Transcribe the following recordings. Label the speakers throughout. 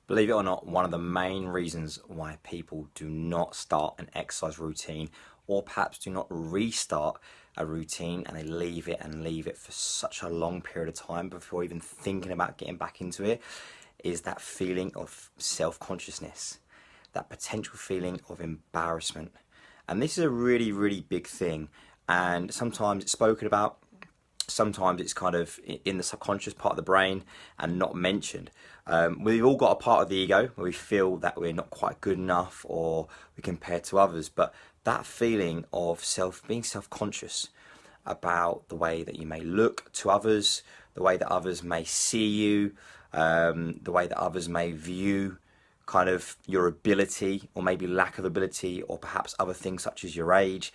Speaker 1: Believe it or not, one of the main reasons why people do not start an exercise routine or perhaps do not restart a routine and they leave it for such a long period of time before even thinking about getting back into it is that feeling of self-consciousness, that potential feeling of embarrassment. And this is a really, really big thing. And sometimes it's spoken about, sometimes it's kind of in the subconscious part of the brain and not mentioned. We've all got a part of the ego where we feel that we're not quite good enough or we compare to others, but that feeling of being self-conscious about the way that you may look to others, the way that others may see you, the way that others may view kind of your ability or maybe lack of ability or perhaps other things such as your age.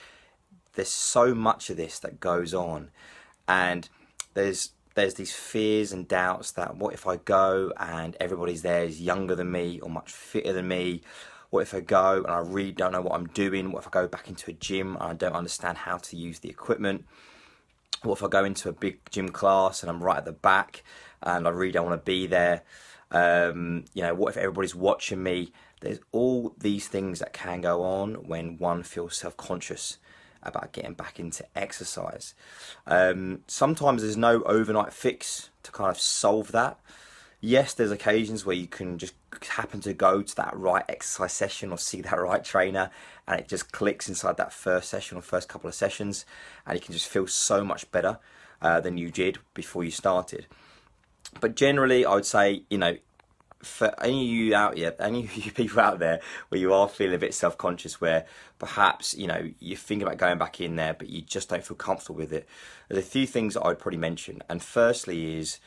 Speaker 1: There's so much of this that goes on, and there's these fears and doubts that what if I go and everybody's there is younger than me or much fitter than me? What if I go and I really don't know what I'm doing? What if I go back into a gym and I don't understand how to use the equipment? What if I go into a big gym class and I'm right at the back and I really don't want to be there? What if everybody's watching me? There's all these things that can go on when one feels self-conscious about getting back into exercise. Sometimes there's no overnight fix to kind of solve that. Yes, there's occasions where you can just happen to go to that right exercise session or see that right trainer and it just clicks inside that first session or first couple of sessions and you can just feel so much better than you did before you started. But generally, I would say, for any of you out here, any of you people out there where you are feeling a bit self-conscious, where perhaps, you're thinking about going back in there, but you just don't feel comfortable with it, there's a few things that I'd probably mention. And firstly is,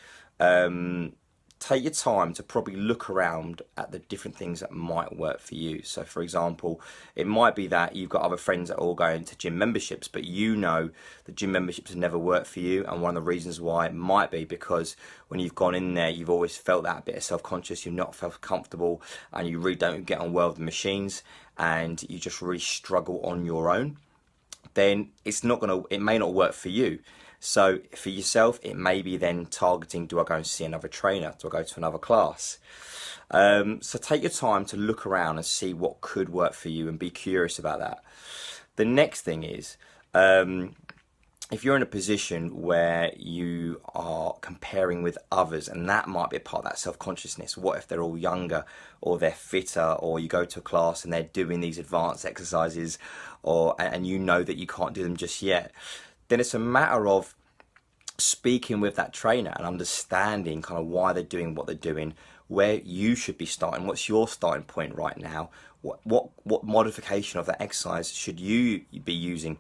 Speaker 1: take your time to probably look around at the different things that might work for you. So for example, it might be that you've got other friends that are all going to gym memberships, but you know the gym memberships have never worked for you, and one of the reasons why it might be because when you've gone in there you've always felt that bit of self-conscious, you've not felt comfortable, and you really don't get on well with the machines and you just really struggle on your own. Then it may not work for you. So for yourself, it may be then targeting, do I go and see another trainer? Do I go to another class? So take your time to look around and see what could work for you and be curious about that. The next thing is, if you're in a position where you are comparing with others, and that might be a part of that self-consciousness, what if they're all younger or they're fitter, or you go to a class and they're doing these advanced exercises, and you know that you can't do them just yet, then it's a matter of speaking with that trainer and understanding kind of why they're doing what they're doing, where you should be starting, what's your starting point right now, what modification of that exercise should you be using,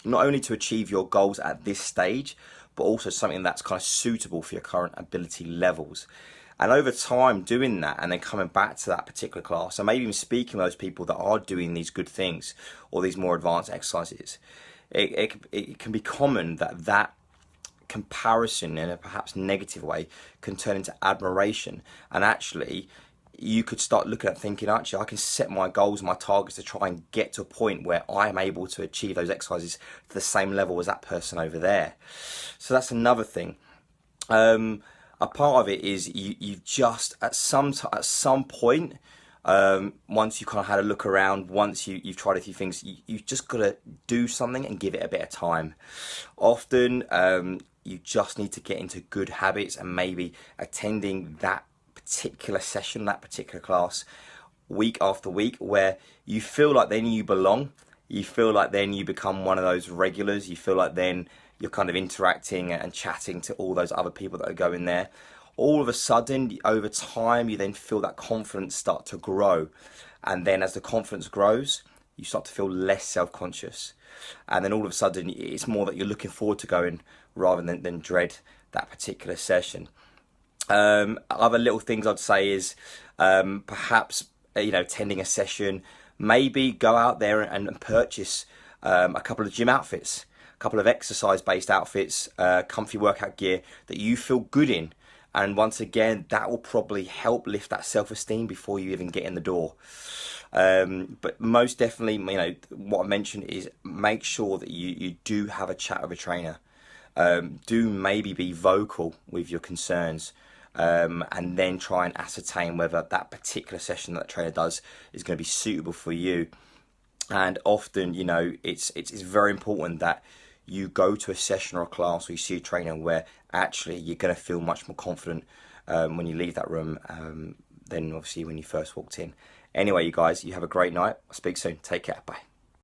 Speaker 1: not only to achieve your goals at this stage, but also something that's kind of suitable for your current ability levels. And over time doing that and then coming back to that particular class and maybe even speaking with those people that are doing these good things or these more advanced exercises, it can be common that comparison in a perhaps negative way can turn into admiration, and actually you could start looking at thinking, actually I can set my goals, my targets to try and get to a point where I am able to achieve those exercises to the same level as that person over there. So that's another thing. A part of it is you've just at some point, once you kind of had a look around, once you've tried a few things, you've just got to do something and give it a bit of time. Often you just need to get into good habits and maybe attending that particular session, that particular class, week after week, where you feel like then you belong. You feel like then you become one of those regulars. You feel like then you're kind of interacting and chatting to all those other people that are going there. All of a sudden, over time, you then feel that confidence start to grow. And then as the confidence grows, you start to feel less self-conscious. And then all of a sudden, it's more that you're looking forward to going rather than dread that particular session. Other little things I'd say is perhaps, attending a session, maybe go out there and purchase a couple of gym outfits, a couple of exercise-based outfits, comfy workout gear that you feel good in. And once again, that will probably help lift that self-esteem before you even get in the door. But most definitely, what I mentioned is make sure that you do have a chat with a trainer. Do maybe be vocal with your concerns. and then try and ascertain whether that particular session that the trainer does is going to be suitable for you. And often, you know, it's very important that you go to a session or a class or you see a trainer where actually you're going to feel much more confident when you leave that room than obviously when you first walked in. Anyway, you guys, you have a great night. I'll speak soon. Take care. Bye.